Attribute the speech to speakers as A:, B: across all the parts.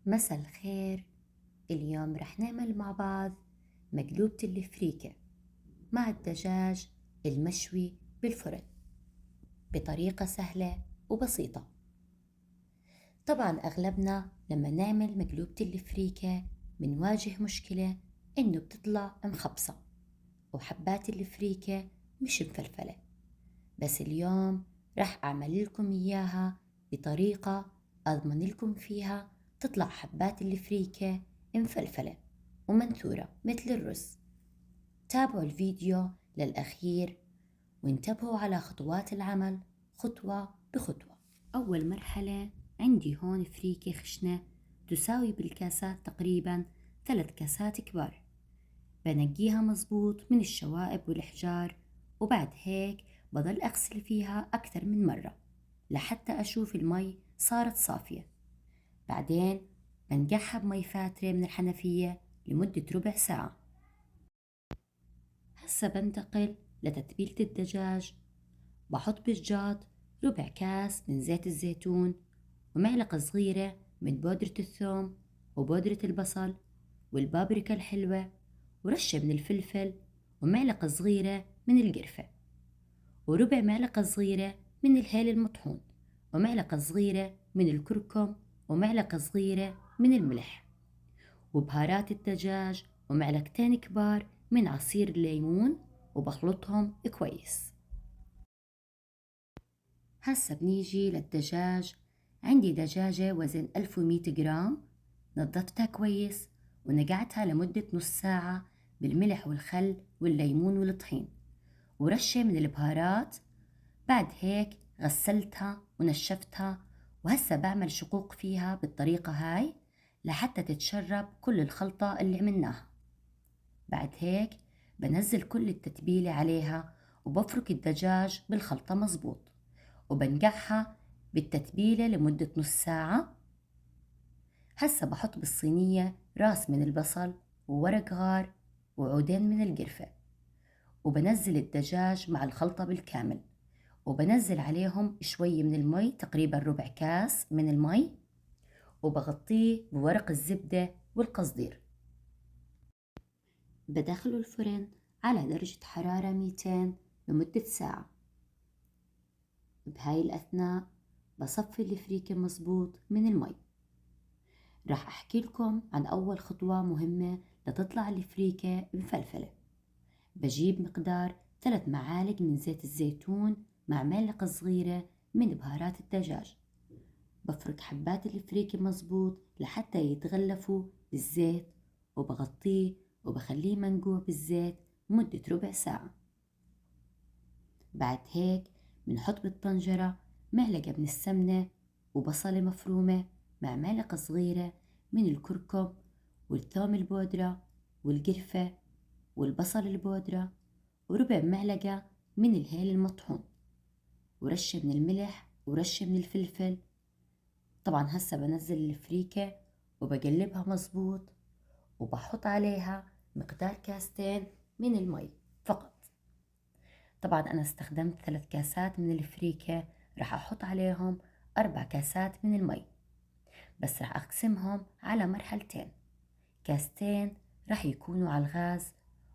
A: مساء الخير. اليوم رح نعمل مع بعض مقلوبة الفريكة مع الدجاج المشوي بالفرن بطريقة سهلة وبسيطة. طبعا أغلبنا لما نعمل مقلوبة الفريكة بنواجه مشكلة إنه بتطلع مخبصة وحبات الفريكة مش مفلفلة، بس اليوم رح أعمل لكم إياها بطريقة أضمن لكم فيها تطلع حبات الفريكة مفلفلة ومنثورة مثل الرز. تابعوا الفيديو للأخير وانتبهوا على خطوات العمل خطوة بخطوة. أول مرحلة، عندي هون فريكة خشنة تساوي بالكاسات تقريبا 3 كاسات كبار. بنقيها مزبوط من الشوائب والحجار، وبعد هيك بضل أغسل فيها أكثر من مرة لحتى أشوف المي صارت صافية. بعدين بنقعها بمي فاترة من الحنفية لمدة ربع ساعة. هسا بنتقل لتتبيلة الدجاج. بحط بالجاط ربع كاس من زيت الزيتون، ومعلقة صغيرة من بودرة الثوم وبودرة البصل والبابريكا الحلوة، ورشة من الفلفل، ومعلقة صغيرة من القرفة، وربع معلقة صغيرة من الهيل المطحون، ومعلقة صغيرة من الكركم، ومعلقة صغيرة من الملح، وبهارات الدجاج، ومعلقتين كبار من عصير الليمون، وبخلطهم كويس. هسا بنيجي للدجاج. عندي دجاجة وزن 1100 جرام، نظفتها كويس ونقعتها لمدة نص ساعة بالملح والخل والليمون والطحين ورشة من البهارات. بعد هيك غسلتها ونشفتها، وهسا بعمل شقوق فيها بالطريقة هاي لحتى تتشرب كل الخلطة اللي عملناها. بعد هيك بنزل كل التتبيلة عليها وبفرك الدجاج بالخلطة مزبوط، وبنقعها بالتتبيلة لمدة نص ساعة. هسا بحط بالصينية راس من البصل وورق غار وعودين من القرفة، وبنزل الدجاج مع الخلطة بالكامل، وبنزل عليهم شوي من المي تقريبا ربع كاس من المي، وبغطيه بورق الزبدة والقصدير. بدخله الفرن على درجة حرارة 200 لمدة ساعة. بهاي الأثناء بصفي الفريكة مزبوط من المي. راح أحكي لكم عن أول خطوة مهمة لتطلع الفريكة مفلفلة. بجيب مقدار 3 معالق من زيت الزيتون مع معلقة صغيرة من بهارات الدجاج. بفرك حبات الفريكة مزبوط لحتى يتغلفوا بالزيت، وبغطيه وبخليه منقوع بالزيت مدة ربع ساعة. بعد هيك بنحط بالطنجرة معلقة من السمنة وبصلة مفرومة مع معلقة صغيرة من الكركم والثوم البودرة والقرفة والبصل البودرة، وربع معلقة من الهيل المطحون، ورشة من الملح ورشة من الفلفل. طبعا هسا بنزل الفريكة وبقلبها مزبوط، وبحط عليها مقدار كاستين من المي فقط. طبعا أنا استخدمت 3 كاسات من الفريكة، رح أحط عليهم 4 كاسات من المي، بس رح أقسمهم على مرحلتين. كاستين رح يكونوا على الغاز،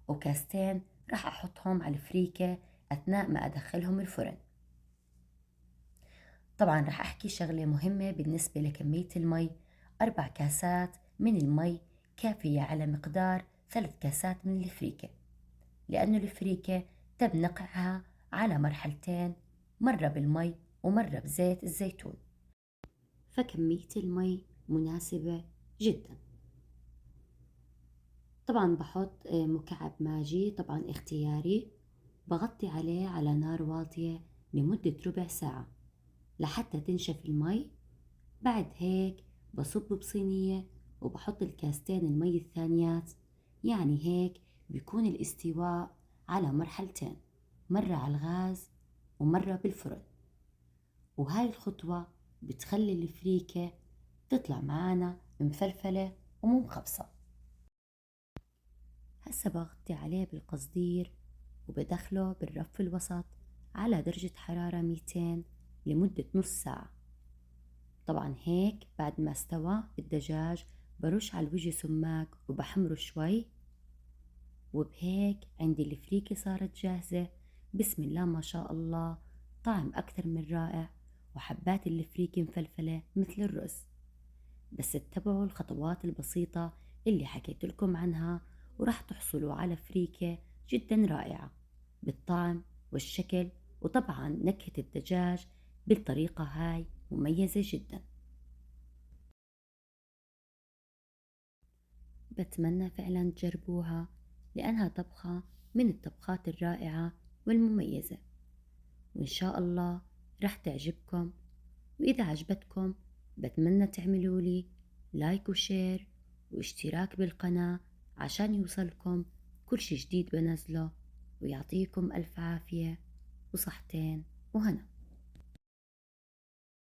A: وكاستين رح أحطهم على الفريكة أثناء ما أدخلهم الفرن. طبعا رح أحكي شغلة مهمة بالنسبة لكمية المي. 4 كاسات من المي كافية على مقدار 3 كاسات من الفريكة، لأنه الفريكة تم نقعها على مرحلتين، مرة بالمي ومرة بزيت الزيتون، فكمية المي مناسبة جدا. طبعا بحط مكعب ماجي طبعا اختياري، بغطي عليه على نار واطية لمدة ربع ساعة لحتى تنشف المي. بعد هيك بصب بصينية وبحط الكاستين المي الثانيات، يعني هيك بيكون الاستواء على مرحلتين، مرة على الغاز ومرة بالفرن. وهاي الخطوة بتخلي الفريكة تطلع معانا مفلفلة ومو مخبصة. هسا بغطي عليه بالقصدير وبدخله بالرف الوسط على درجة حرارة 200 لمدة نص ساعة. طبعا هيك بعد ما استوى الدجاج برش على الوجه سماق وبحمره شوي، وبهيك عندي الفريكة صارت جاهزة. بسم الله ما شاء الله، طعم أكثر من رائع، وحبات الفريكة مفلفلة مثل الرز. بس اتبعوا الخطوات البسيطة اللي حكيت لكم عنها، ورح تحصلوا على فريكة جدا رائعة بالطعم والشكل، وطبعا نكهة الدجاج بالطريقة هاي مميزة جدا. بتمنى فعلا تجربوها، لأنها طبخة من الطبخات الرائعة والمميزة، وإن شاء الله رح تعجبكم. وإذا عجبتكم بتمنى تعملوا لي لايك وشير واشتراك بالقناة عشان يوصلكم كل شي جديد بنزله. ويعطيكم ألف عافية وصحتين وهنا.